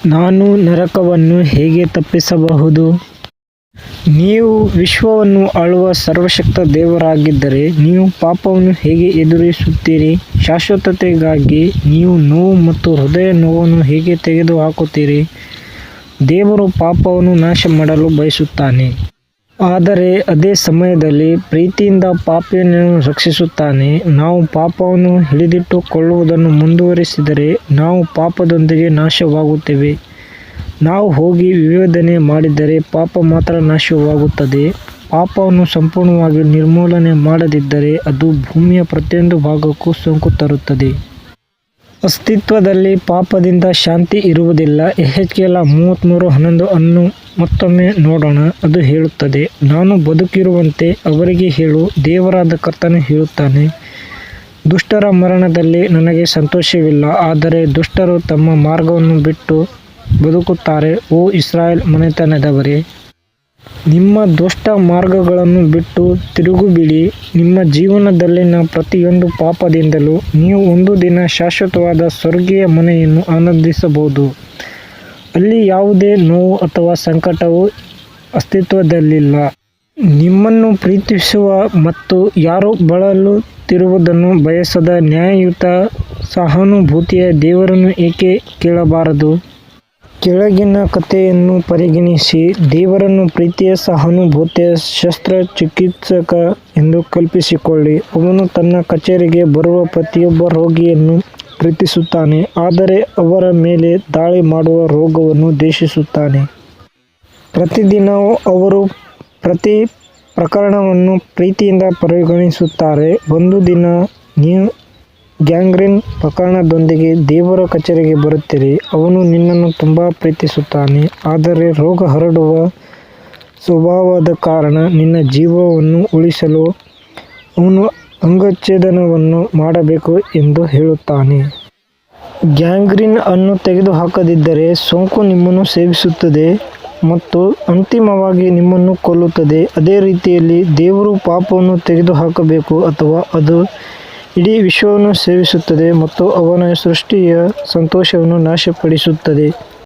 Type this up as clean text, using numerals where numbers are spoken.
ನಾನು ನರಕವನ್ನು ಹೇಗೆ ತಪ್ಪಿಸಬಹುದು? ನೀವು ವಿಶ್ವವನ್ನು ಆಳುವ ಸರ್ವಶಕ್ತ ದೇವರಾಗಿದ್ದರೆ ನೀವು ಪಾಪವನ್ನು ಹೇಗೆ ಎದುರಿಸುತ್ತೀರಿ? ಶಾಶ್ವತತೆಗಾಗಿ ನೀವು ನೋವು ಮತ್ತು ಹೃದಯ ನೋವನ್ನು ಹೇಗೆ ತೆಗೆದುಹಾಕುತ್ತೀರಿ? ದೇವರು ಪಾಪವನ್ನು ನಾಶ ಮಾಡಲು ಬಯಸುತ್ತಾನೆ, ಆದರೆ ಅದೇ ಸಮಯದಲ್ಲಿ ಪ್ರೀತಿಯಿಂದ ಪಾಪಿಯನ್ನು ರಕ್ಷಿಸುತ್ತಾನೆ. ನಾವು ಪಾಪವನ್ನು ಹಿಡಿದಿಟ್ಟುಕೊಳ್ಳುವುದನ್ನು ಮುಂದುವರಿಸಿದರೆ ನಾವು ಪಾಪದೊಂದಿಗೆ ನಾಶವಾಗುತ್ತೇವೆ. ನಾವು ಹೋಗಿ ವಿವೇಚನೆ ಮಾಡಿದರೆ ಪಾಪ ಮಾತ್ರ ನಾಶವಾಗುತ್ತದೆ. ಪಾಪವನ್ನು ಸಂಪೂರ್ಣವಾಗಿ ನಿರ್ಮೂಲನೆ ಮಾಡದಿದ್ದರೆ ಅದು ಭೂಮಿಯ ಪ್ರತಿಯೊಂದು ಭಾಗಕ್ಕೂ ಸೋಂಕು ತರುತ್ತದೆ. ಅಸ್ತಿತ್ವದಲ್ಲಿ ಪಾಪದಿಂದ ಶಾಂತಿ ಇರುವುದಿಲ್ಲ. ಯೆಹೆಜ್ಕೇಲ 33:11 ಅನ್ನು ಮತ್ತೊಮ್ಮೆ ನೋಡೋಣ. ಅದು ಹೇಳುತ್ತದೆ, ನಾನು ಬದುಕಿರುವಂತೆ ಅವರಿಗೆ ಹೇಳು, ದೇವರಾದ ಕರ್ತನು ಹೇಳುತ್ತಾನೆ, ದುಷ್ಟರ ಮರಣದಲ್ಲಿ ನನಗೆ ಸಂತೋಷವಿಲ್ಲ, ಆದರೆ ದುಷ್ಟರು ತಮ್ಮ ಮಾರ್ಗವನ್ನು ಬಿಟ್ಟು ಬದುಕುತ್ತಾರೆ. ಓ ಇಸ್ರಾಯೇಲ್ ಮನೆತನದವರೇ, ನಿಮ್ಮ ದುಷ್ಟ ಮಾರ್ಗಗಳನ್ನು ಬಿಟ್ಟು ತಿರುಗಿಬಿಡಿ. ನಿಮ್ಮ ಜೀವನದಲ್ಲಿನ ಪ್ರತಿಯೊಂದು ಪಾಪದಿಂದಲೂ ನೀವು ಒಂದು ದಿನ ಶಾಶ್ವತವಾದ ಸ್ವರ್ಗೀಯ ಮನೆಯನ್ನು ಆನಂದಿಸಬಹುದು. ಅಲ್ಲಿ ಯಾವುದೇ ನೋವು ಅಥವಾ ಸಂಕಟವು ಅಸ್ತಿತ್ವದಲ್ಲಿಲ್ಲ. ನಿಮ್ಮನ್ನು ಪ್ರೀತಿಸುವ ಮತ್ತು ಯಾರೂ ಬಳಲುತ್ತಿರುವುದನ್ನು ಬಯಸದ ನ್ಯಾಯಯುತ ಸಹಾನುಭೂತಿಯ ದೇವರನ್ನು ಏಕೆ ಕೇಳಬಾರದು? ಕೆಳಗಿನ ಕಥೆಯನ್ನು ಪರಿಗಣಿಸಿ. ದೇವರನ್ನು ಪ್ರೀತಿಯ ಸಹಾನುಭೂತಿಯ ಶಸ್ತ್ರಚಿಕಿತ್ಸಕ ಎಂದು ಕಲ್ಪಿಸಿಕೊಳ್ಳಿ. ಅವನು ತನ್ನ ಕಚೇರಿಗೆ ಬರುವ ಪ್ರತಿಯೊಬ್ಬ ರೋಗಿಯನ್ನು ಪ್ರೀತಿಸುತ್ತಾನೆ, ಆದರೆ ಅವರ ಮೇಲೆ ದಾಳಿ ಮಾಡುವ ರೋಗವನ್ನು ದ್ವೇಷಿಸುತ್ತಾನೆ. ಪ್ರತಿದಿನವೂ ಅವರು ಪ್ರತಿ ಪ್ರಕರಣವನ್ನು ಪ್ರೀತಿಯಿಂದ ಪರಿಗಣಿಸುತ್ತಾರೆ. ಒಂದು ದಿನ ನೀವು ಗ್ಯಾಂಗ್ರೀನ್ ಪ್ರಕರಣದೊಂದಿಗೆ ದೇವರ ಕಚೇರಿಗೆ ಬರುತ್ತೀರಿ. ಅವನು ನಿನ್ನನ್ನು ತುಂಬಾ ಪ್ರೀತಿಸುತ್ತಾನೆ, ಆದರೆ ರೋಗ ಹರಡುವ ಸ್ವಭಾವದ ಕಾರಣ ನಿನ್ನ ಜೀವವನ್ನು ಉಳಿಸಲು ಅವನು ಅಂಗಚ್ಛೇದನವನ್ನು ಮಾಡಬೇಕು ಎಂದು ಹೇಳುತ್ತಾನೆ. ಗ್ಯಾಂಗ್ರೀನ್ ಅನ್ನು ತೆಗೆದುಹಾಕದಿದ್ದರೆ ಸೋಂಕು ನಿಮ್ಮನ್ನು ಸೇವಿಸುತ್ತದೆ ಮತ್ತು ಅಂತಿಮವಾಗಿ ನಿಮ್ಮನ್ನು ಕೊಲ್ಲುತ್ತದೆ. ಅದೇ ರೀತಿಯಲ್ಲಿ ದೇವರು ಪಾಪವನ್ನು ತೆಗೆದುಹಾಕಬೇಕು, ಅಥವಾ ಅದು ಇಡೀ ವಿಶ್ವವನ್ನು ಸೇವಿಸುತ್ತದೆ ಮತ್ತು ಅವನ ಸೃಷ್ಟಿಯ ಸಂತೋಷವನ್ನು ನಾಶಪಡಿಸುತ್ತದೆ.